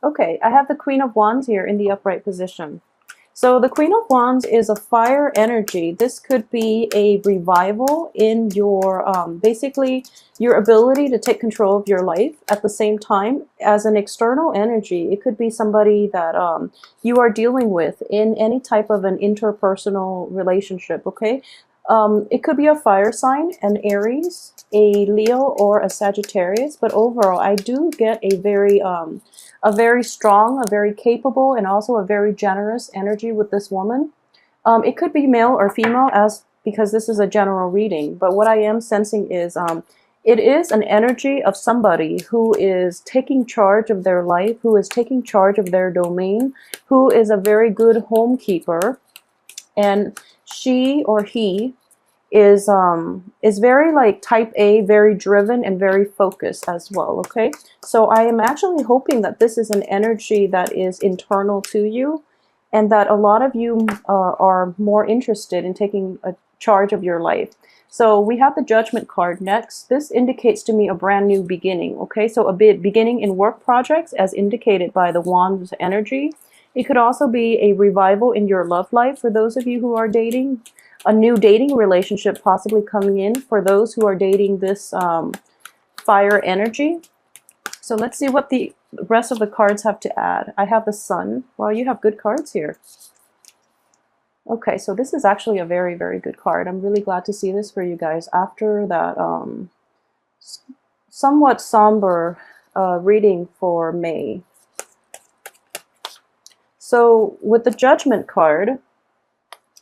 Okay, I have the Queen of Wands here in the upright position. So the Queen of Wands is a fire energy. This could be a revival in your, basically your ability to take control of your life. At the same time, as an external energy, it could be somebody that you are dealing with in any type of an interpersonal relationship, okay? It could be a fire sign, an Aries, a Leo, or a Sagittarius, but overall, I do get a very strong, a very capable, and also a very generous energy with this woman. It could be male or female, as because this is a general reading, but what I am sensing is it is an energy of somebody who is taking charge of their life, who is taking charge of their domain, who is a very good homekeeper, and she or he is very like type A, very driven and very focused as well. Okay, so I am actually hoping that this is an energy that is internal to you, and that a lot of you are more interested in taking a charge of your life. So we have the Judgment card next. This indicates to me a brand new beginning. Okay, so a beginning in work projects as indicated by the Wands energy. It could also be a revival in your love life for those of you who are dating, a new dating relationship possibly coming in for those who are dating this fire energy. So let's see what the rest of the cards have to add. I have the Sun. Well, you have good cards here. Okay, so this is actually a very, very good card. I'm really glad to see this for you guys after that somewhat somber reading for May. So with the Judgment card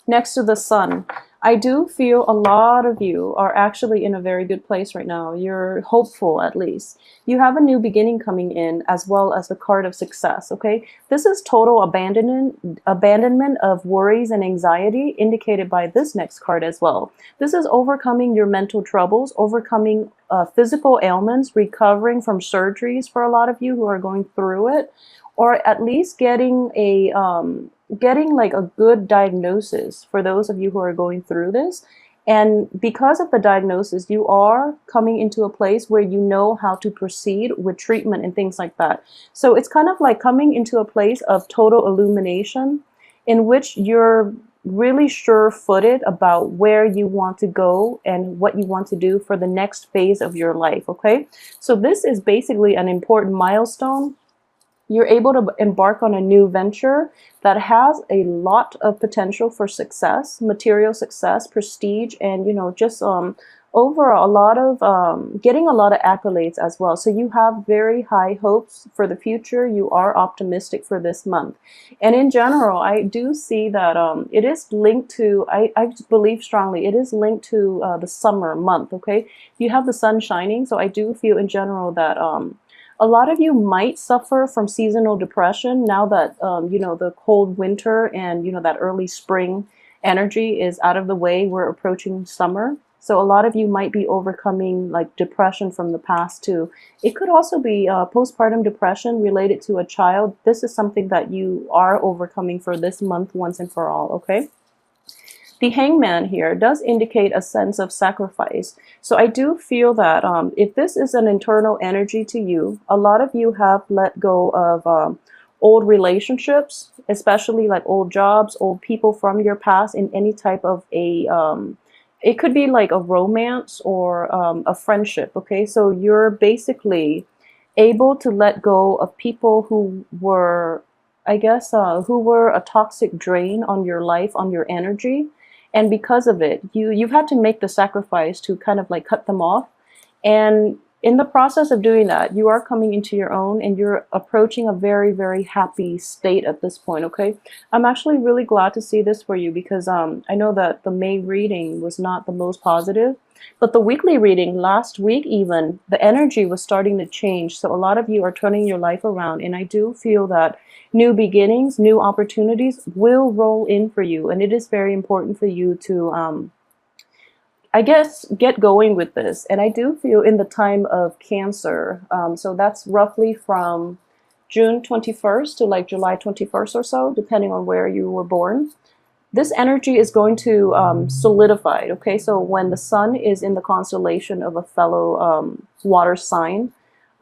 next to the Sun, I do feel a lot of you are actually in a very good place right now. You're hopeful, at least. You have a new beginning coming in, as well as the card of success, okay? This is total abandonment of worries and anxiety, indicated by this next card as well. This is overcoming your mental troubles, overcoming physical ailments, recovering from surgeries for a lot of you who are going through it, or at least getting a getting like a good diagnosis for those of you who are going through this. And because of the diagnosis, you are coming into a place where you know how to proceed with treatment and things like that. So it's kind of like coming into a place of total illumination in which you're really sure-footed about where you want to go and what you want to do for the next phase of your life, okay? So this is basically an important milestone. You're able to embark on a new venture that has a lot of potential for success, material success, prestige, and, you know, just overall a lot of getting a lot of accolades as well. So you have very high hopes for the future. You are optimistic for this month. And in general, I do see that it is linked to, I believe strongly, it is linked to the summer month, okay? You have the sun shining, so I do feel in general that a lot of you might suffer from seasonal depression now that, you know, the cold winter and, you know, that early spring energy is out of the way. We're approaching summer. So a lot of you might be overcoming like depression from the past too. It could also be postpartum depression related to a child. This is something that you are overcoming for this month once and for all, okay? The Hangman here does indicate a sense of sacrifice. So I do feel that if this is an internal energy to you, a lot of you have let go of old relationships, especially like old jobs, old people from your past in any type of a, it could be like a romance or a friendship, okay? So you're basically able to let go of people who were, I guess, who were a toxic drain on your life, on your energy. And because of it, you've had to make the sacrifice to kind of like cut them off. And in the process of doing that, you are coming into your own and you're approaching a very, very happy state at this point, okay? I'm actually really glad to see this for you because I know that the May reading was not the most positive, but the weekly reading last week even, the energy was starting to change. So a lot of you are turning your life around, and I do feel that new beginnings, new opportunities will roll in for you. And it is very important for you to, I guess, get going with this. And I do feel in the time of Cancer, so that's roughly from June 21st to like July 21st or so, depending on where you were born. This energy is going to solidify, okay? So when the sun is in the constellation of a fellow water sign,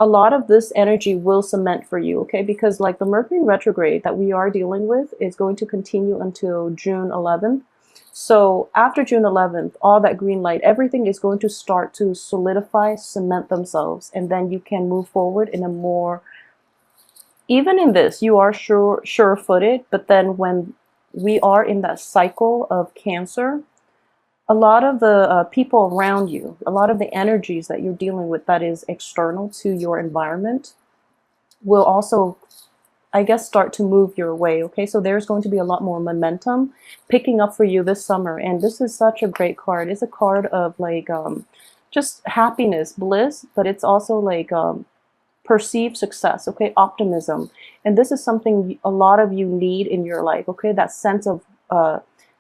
a lot of this energy will cement for you, okay? Because like the Mercury in retrograde that we are dealing with is going to continue until June 11th. So after June 11th, all that green light, everything is going to start to solidify, cement themselves, and then you can move forward in a more, even in this, you are sure-footed, but then when we are in that cycle of Cancer, a lot of the people around you, a lot of the energies that you're dealing with that is external to your environment will also, I guess, start to move your way, okay? So there's going to be a lot more momentum picking up for you this summer, and this is such a great card. It's a card of like just happiness, bliss, but it's also like perceived success, okay? Optimism. And this is something a lot of you need in your life, okay? That sense of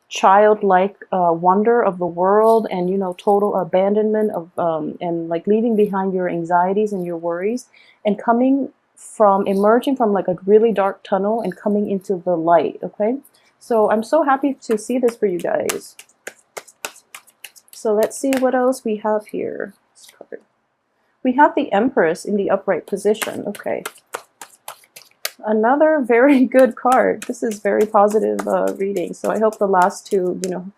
childlike wonder of the world, and you know, total abandonment of and like leaving behind your anxieties and your worries, and emerging from like a really dark tunnel and coming into the light, okay? So I'm so happy to see this for you guys. So let's see what else we have here. We have the Empress in the upright position, okay. Another very good card. This is very positive reading. So I hope the last two, you know,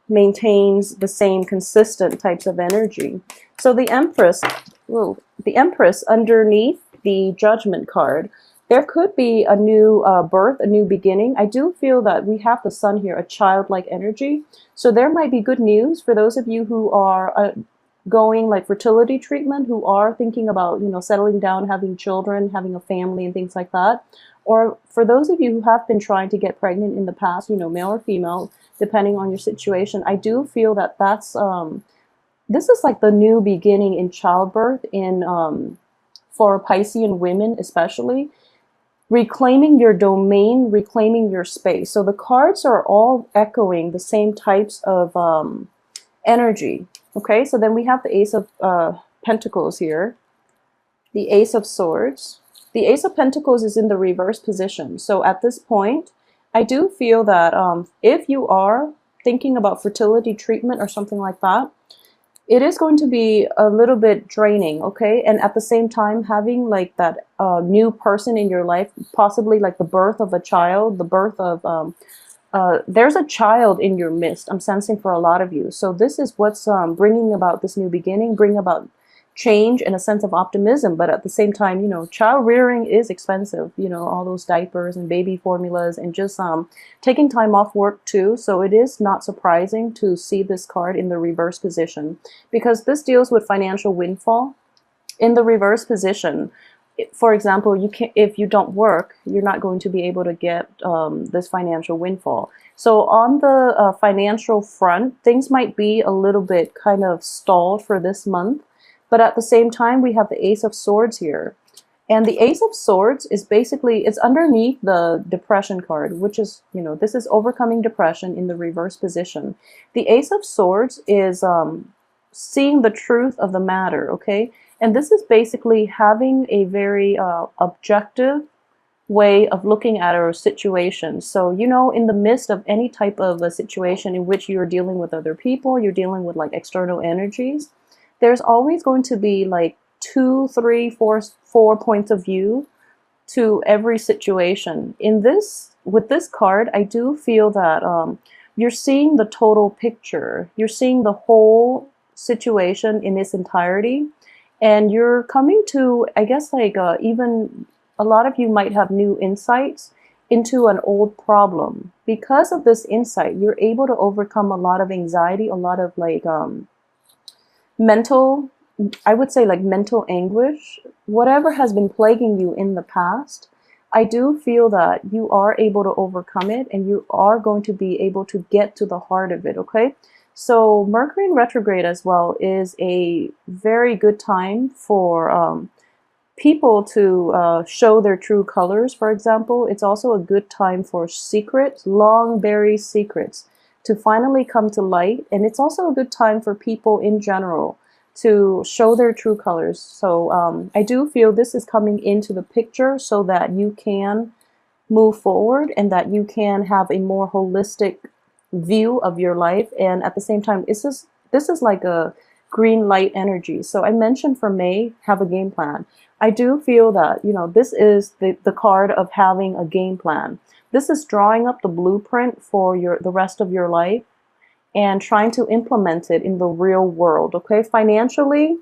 maintains the same consistent types of energy. So the Empress, whoa, the Empress underneath the Judgment card, there could be a new birth, a new beginning. I do feel that we have the Sun here, a childlike energy. So there might be good news for those of you who are going like fertility treatment, who are thinking about, you know, settling down, having children, having a family and things like that. Or for those of you who have been trying to get pregnant in the past, you know, male or female, depending on your situation, I do feel that that's, this is like the new beginning in childbirth for Piscean women especially. Reclaiming your domain, reclaiming your space. So the cards are all echoing the same types of energy. Okay, so then we have the Ace of Pentacles here, the Ace of Swords. The Ace of Pentacles is in the reverse position. So at this point, I do feel that if you are thinking about fertility treatment or something like that, it is going to be a little bit draining, okay? And at the same time, having like that new person in your life, possibly like the birth of a child, the birth of there's a child in your midst, I'm sensing, for a lot of you. So this is what's bringing about this new beginning, bringing about change and a sense of optimism. But at the same time, you know, child rearing is expensive, you know, all those diapers and baby formulas, and just taking time off work too. So it is not surprising to see this card in the reverse position, because this deals with financial windfall. In the reverse position, for example, you can, if you don't work, you're not going to be able to get this financial windfall. So on the financial front, things might be a little bit kind of stalled for this month. But at the same time, we have the Ace of Swords here. And the Ace of Swords is basically, it's underneath the Depression card, which is, you know, this is overcoming depression in the reverse position. The Ace of Swords is seeing the truth of the matter, okay? And this is basically having a very objective way of looking at our situation. So, you know, in the midst of any type of a situation in which you're dealing with other people, you're dealing with like external energies, there's always going to be like 2, 3, 4 points of view to every situation. With this card, I do feel that you're seeing the total picture. You're seeing the whole situation in its entirety. And you're coming to, I guess, like even a lot of you might have new insights into an old problem. Because of this insight, you're able to overcome a lot of anxiety, a lot of like mental, I would say like mental anguish, whatever has been plaguing you in the past. I do feel that you are able to overcome it, and you are going to be able to get to the heart of it, okay? So Mercury in retrograde as well is a very good time for people to show their true colors, for example. It's also a good time for secrets, long buried secrets, to finally come to light. And it's also a good time for people in general to show their true colors. So I do feel this is coming into the picture so that you can move forward and that you can have a more holistic view of your life. And at the same time, this is like a green light energy. So I mentioned for May, have a game plan. I do feel that, you know, this is the card of having a game plan. This is drawing up the blueprint for the rest of your life and trying to implement it in the real world. Okay, financially,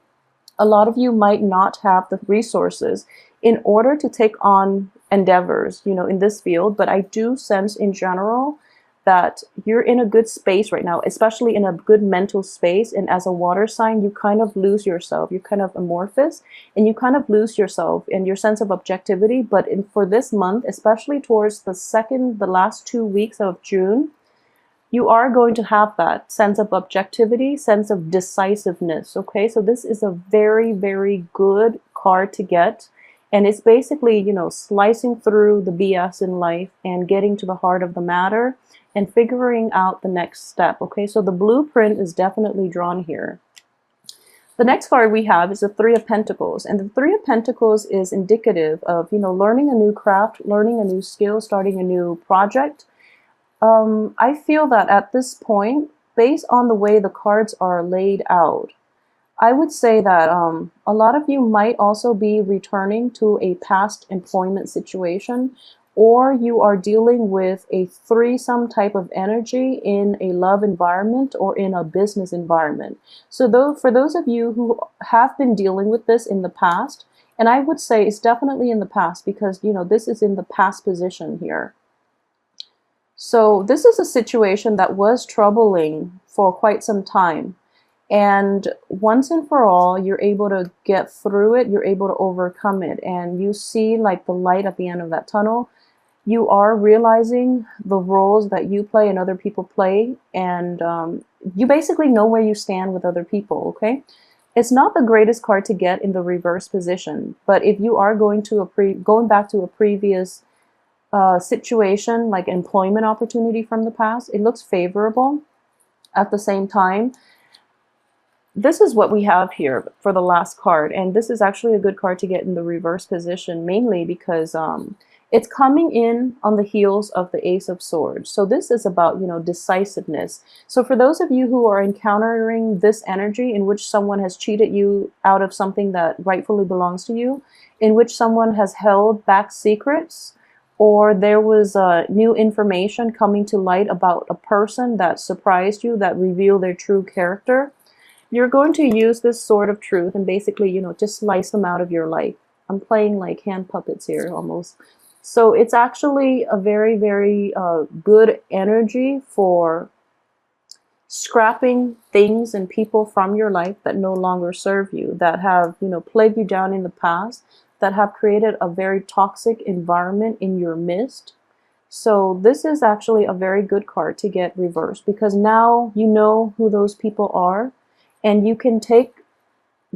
a lot of you might not have the resources in order to take on endeavors, you know, in this field, but I do sense in general that you're in a good space right now, especially in a good mental space. And as a water sign, you kind of lose yourself. You're kind of amorphous and you kind of lose yourself and your sense of objectivity. But for this month, especially towards the last 2 weeks of June, you are going to have that sense of objectivity, sense of decisiveness. Okay, so this is a very, very good card to get. And it's basically, you know, slicing through the BS in life and getting to the heart of the matter and figuring out the next step. Okay, so the blueprint is definitely drawn here. The next card we have is the Three of Pentacles. And the Three of Pentacles is indicative of, you know, learning a new craft, learning a new skill, starting a new project. I feel that at this point, based on the way the cards are laid out, I would say that a lot of you might also be returning to a past employment situation, or you are dealing with a threesome type of energy in a love environment or in a business environment. So for those of you who have been dealing with this in the past, and I would say it's definitely in the past because, you know, this is in the past position here. So this is a situation that was troubling for quite some time. And once and for all, you're able to get through it, you're able to overcome it, and you see like the light at the end of that tunnel. You are realizing the roles that you play and other people play, and you basically know where you stand with other people, okay? It's not the greatest card to get in the reverse position, but if you are going back to a previous situation, like employment opportunity from the past, it looks favorable. At the same time, this is what we have here for the last card, and this is actually a good card to get in the reverse position, mainly because it's coming in on the heels of the Ace of Swords. So this is about, you know, decisiveness. So for those of you who are encountering this energy in which someone has cheated you out of something that rightfully belongs to you, in which someone has held back secrets, or there was new information coming to light about a person that surprised you, that revealed their true character, you're going to use this sword of truth and basically, you know, just slice them out of your life. I'm playing like hand puppets here almost. So it's actually a very, very good energy for scrapping things and people from your life that no longer serve you, that have, you know, plagued you down in the past, that have created a very toxic environment in your midst. So this is actually a very good card to get reversed because now you know who those people are and you can take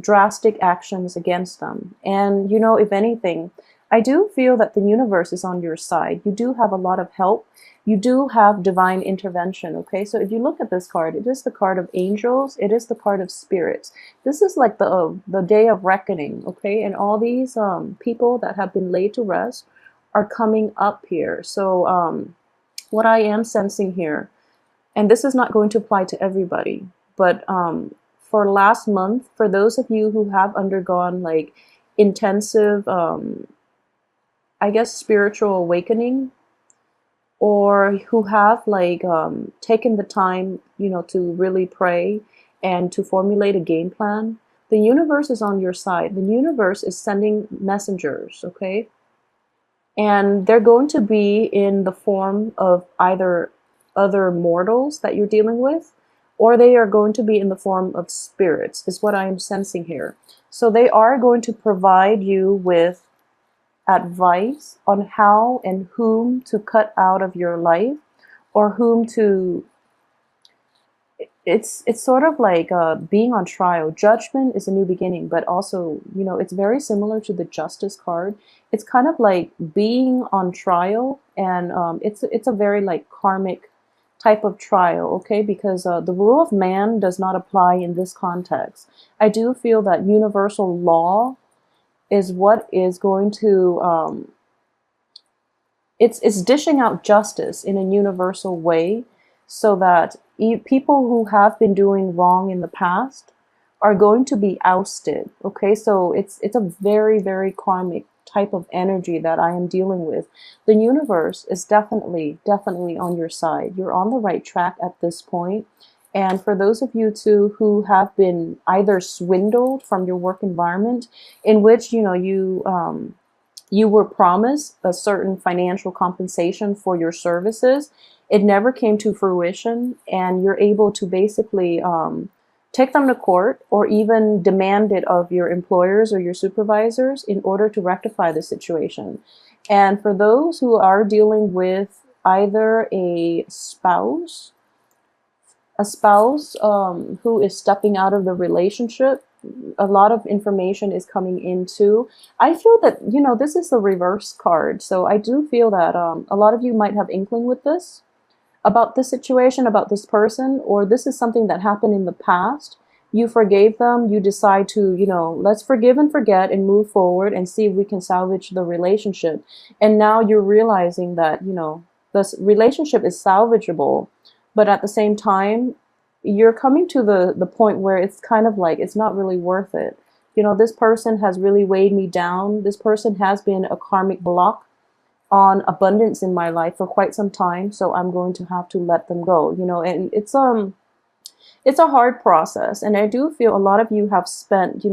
drastic actions against them. And, you know, if anything, I do feel that the universe is on your side. You do have a lot of help. You do have divine intervention, okay? So if you look at this card, it is the card of angels. It is the card of spirits. This is like the day of reckoning, okay? And all these people that have been laid to rest are coming up here. So what I am sensing here, and this is not going to apply to everybody, but for last month, for those of you who have undergone like intensive, I guess, spiritual awakening, or who have like taken the time, you know, to really pray and to formulate a game plan, the universe is on your side. The universe is sending messengers, okay? And they're going to be in the form of either other mortals that you're dealing with, or they are going to be in the form of spirits, is what I am sensing here. So they are going to provide you with advice on how and whom to cut out of your life, or whom to, it's sort of like being on trial. Judgment is a new beginning, but also, you know, it's very similar to the Justice card. It's kind of like being on trial, and it's a very like karmic type of trial, okay? Because the rule of man does not apply in this context. I do feel that universal law is what is going to, it's dishing out justice in a universal way, so that people who have been doing wrong in the past are going to be ousted. Okay, so it's a very, very karmic type of energy that I am dealing with. The universe is definitely on your side. You're on the right track at this point. And for those of you too who have been either swindled from your work environment, in which you were promised a certain financial compensation for your services, it never came to fruition, and you're able to basically take them to court or even demand it of your employers or your supervisors in order to rectify the situation. And for those who are dealing with either a spouse who is stepping out of the relationship, a lot of information is coming into. I feel that, this is the reverse card. So I do feel that a lot of you might have inkling with this, about this situation, about this person, or this is something that happened in the past. You forgave them, you decide to, let's forgive and forget and move forward and see if we can salvage the relationship. And now you're realizing that, this relationship is salvageable, but at the same time, you're coming to the point where it's kind of like, it's not really worth it. This person has really weighed me down. This person has been a karmic block on abundance in my life for quite some time, so I'm going to have to let them go. And it's a hard process, and I do feel a lot of you have spent,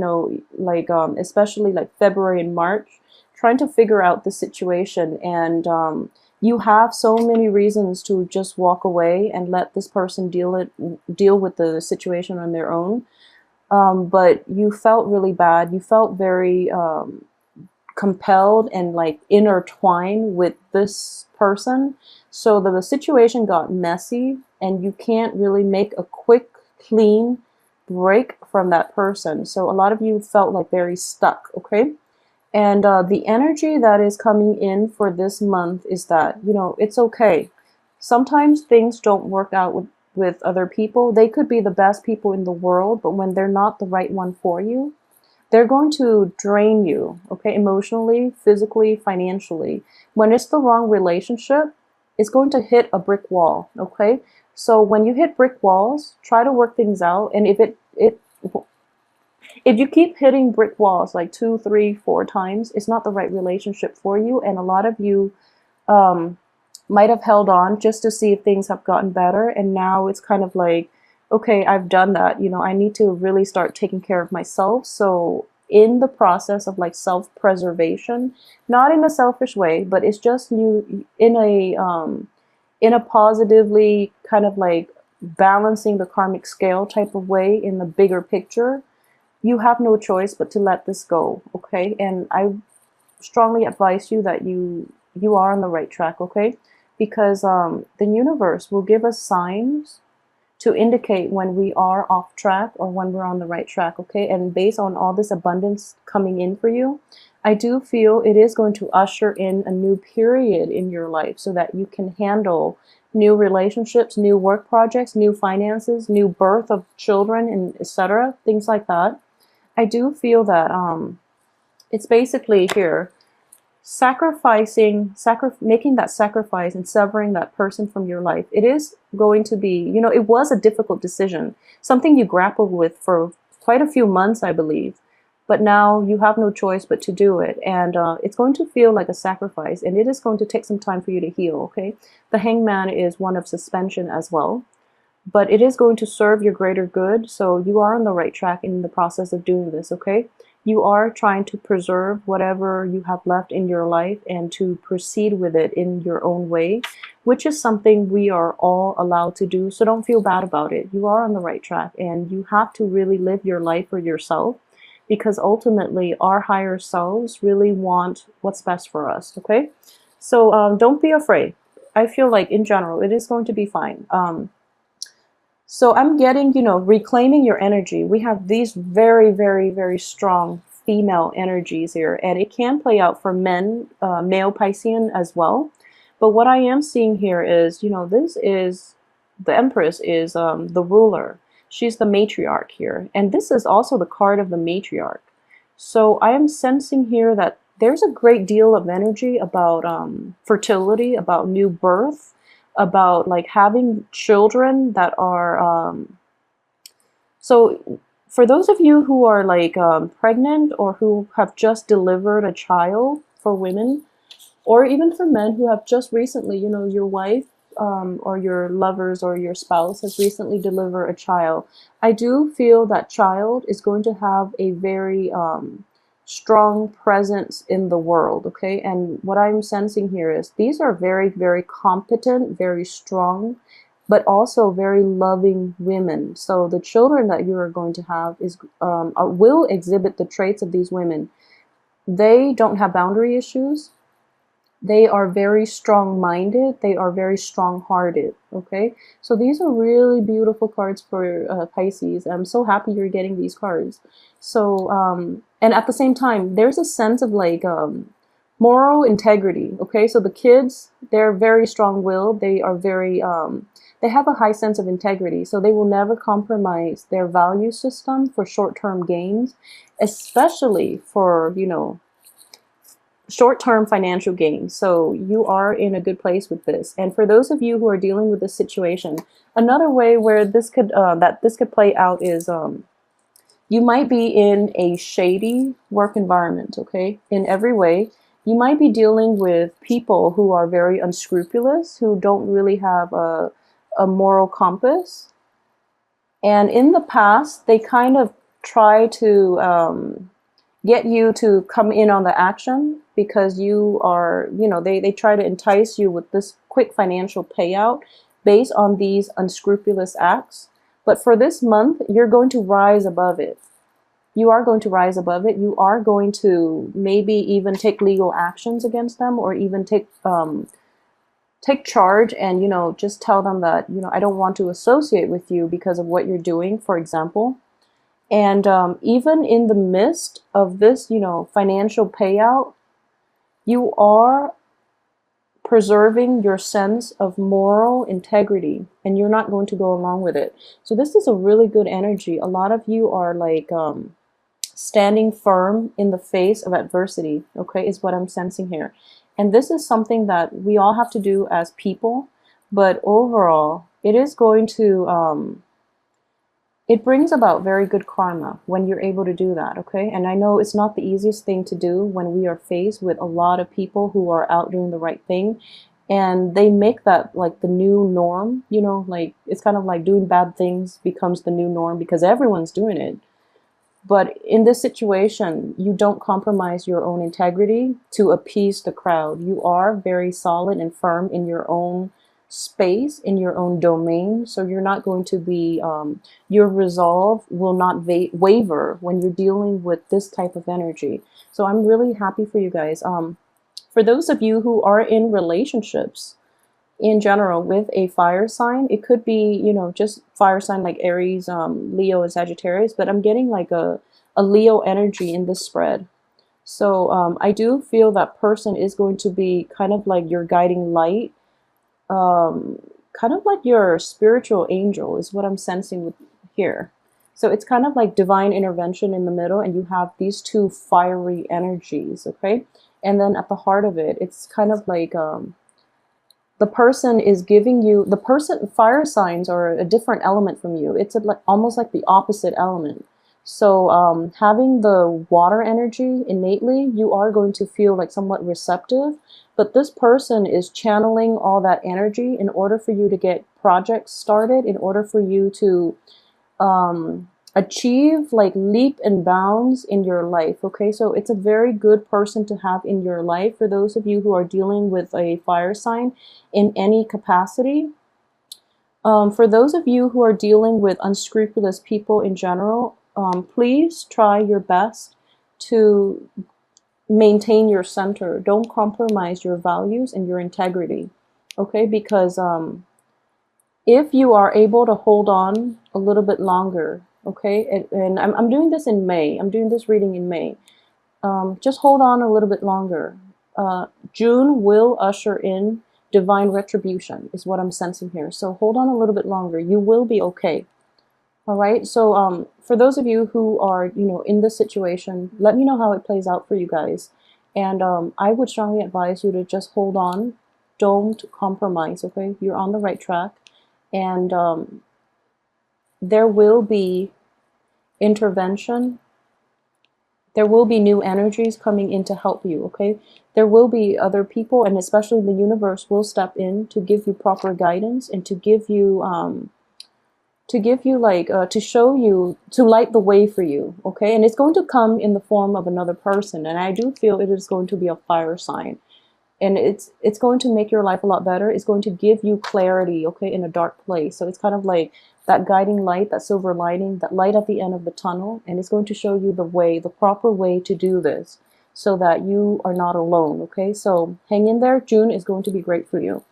especially like February and March, trying to figure out the situation, and you have so many reasons to just walk away and let this person deal with the situation on their own. But you felt really bad. You felt very compelled and like intertwined with this person. So the situation got messy, and you can't really make a quick, clean break from that person. So a lot of you felt like very stuck, okay? And the energy that is coming in for this month is that, it's okay. Sometimes things don't work out with other people. They could be the best people in the world, but when they're not the right one for you, they're going to drain you, okay, emotionally, physically, financially. When it's the wrong relationship, it's going to hit a brick wall, okay? So when you hit brick walls, try to work things out. And if you keep hitting brick walls like 2, 3, 4 times, it's not the right relationship for you. And a lot of you might have held on just to see if things have gotten better. And now it's kind of like, okay, I've done that. I need to really start taking care of myself. So in the process of like self-preservation, not in a selfish way, but it's just you in a positively kind of like balancing the karmic scale type of way in the bigger picture, you have no choice but to let this go, okay? And I strongly advise you that you are on the right track, okay? Because the universe will give us signs to indicate when we are off track or when we're on the right track, okay? And based on all this abundance coming in for you, I do feel it is going to usher in a new period in your life so that you can handle new relationships, new work projects, new finances, new birth of children, and etc., things like that. I do feel that it's basically here, making that sacrifice and severing that person from your life. It is going to be, it was a difficult decision, something you grappled with for quite a few months, I believe. But now you have no choice but to do it. And it's going to feel like a sacrifice, and it is going to take some time for you to heal, okay? The Hangman is one of suspension as well. But it is going to serve your greater good, so you are on the right track in the process of doing this, okay? You are trying to preserve whatever you have left in your life and to proceed with it in your own way, which is something we are all allowed to do, so don't feel bad about it. You are on the right track, and you have to really live your life for yourself, because ultimately our higher selves really want what's best for us, okay? So don't be afraid. I feel like in general, it is going to be fine. So I'm getting, reclaiming your energy. We have these very, very, very strong female energies here, and it can play out for men, male Piscean as well. But what I am seeing here is, this is, the Empress is the ruler. She's the matriarch here. And this is also the card of the matriarch. So I am sensing here that there's a great deal of energy about fertility, about new birth, about like having children that are so For those of you who are like pregnant or who have just delivered a child, for women, or even for men who have just recently, you know, your wife or your lovers or your spouse has recently delivered a child, I do feel that child is going to have a very strong presence in the world, okay? And what I'm sensing here is these are very, very competent, very strong, but also very loving women. So the children that you are going to have will exhibit the traits of these women. They don't have boundary issues. They are very strong-minded. They are very strong-hearted. Okay, so these are really beautiful cards for Pisces. I'm so happy you're getting these cards. So, and at the same time, there's a sense of like moral integrity. Okay, so the kids, they're very strong-willed. They are very, they have a high sense of integrity. So they will never compromise their value system for short-term gains, especially for, you know, short-term financial gain. So you are in a good place with this. And for those of you who are dealing with this situation, another way where this could play out is you might be in a shady work environment. Okay, in every way. You might be dealing with people who are very unscrupulous, who don't really have a moral compass. And in the past, they kind of try to get you to come in on the action because you are, you know, they try to entice you with this quick financial payout based on these unscrupulous acts. But for this month, you're going to rise above it. You are going to rise above it. You are going to maybe even take legal actions against them, or even take charge and, you know, just tell them that, you know, I don't want to associate with you because of what you're doing, for example. And even in the midst of this, you know, financial payout, you are preserving your sense of moral integrity, and you're not going to go along with it. So this is a really good energy. A lot of you are like standing firm in the face of adversity, okay, is what I'm sensing here. And this is something that we all have to do as people, but overall, it is going to it brings about very good karma when you're able to do that, okay? And I know it's not the easiest thing to do when we are faced with a lot of people who are out doing the right thing, and they make that like the new norm, you know, like it's kind of like doing bad things becomes the new norm because everyone's doing it. But in this situation, you don't compromise your own integrity to appease the crowd. You are very solid and firm in your own space, in your own domain. So you're not going to be, your resolve will not waver when you're dealing with this type of energy. So I'm really happy for you guys. For those of you who are in relationships, in general with a fire sign, it could be, you know, just fire sign like Aries, Leo, and Sagittarius, but I'm getting like a Leo energy in this spread. So I do feel that person is going to be kind of like your guiding light, kind of like your spiritual angel is what I'm sensing with here. So it's kind of like divine intervention in the middle, and you have these two fiery energies, okay? And then at the heart of it, it's kind of like the person is giving you, the person, fire signs are a different element from you. It's like almost like the opposite element. So having the water energy innately, you are going to feel like somewhat receptive, but this person is channeling all that energy in order for you to get projects started, in order for you to achieve like leap and bounds in your life. Okay, so it's a very good person to have in your life for those of you who are dealing with a fire sign in any capacity. For those of you who are dealing with unscrupulous people in general, please try your best to maintain your center. Don't compromise your values and your integrity, okay? Because if you are able to hold on a little bit longer, okay, and I'm doing this in May. I'm doing this reading in May. Just hold on a little bit longer. June will usher in divine retribution, is what I'm sensing here. So hold on a little bit longer. You will be okay. All right. So for those of you who are, you know, in this situation, let me know how it plays out for you guys. And I would strongly advise you to just hold on. Don't compromise. Okay. You're on the right track. And there will be intervention. There will be new energies coming in to help you, okay? There will be other people, and especially the universe will step in to give you proper guidance and to give you like to show you, to light the way for you, okay? And it's going to come in the form of another person, and I do feel it is going to be a fire sign, and it's going to make your life a lot better. It's going to give you clarity, okay, in a dark place. So it's kind of like that guiding light, that silver lining, that light at the end of the tunnel, and it's going to show you the way, the proper way to do this, so that you are not alone, okay? So hang in there. June is going to be great for you.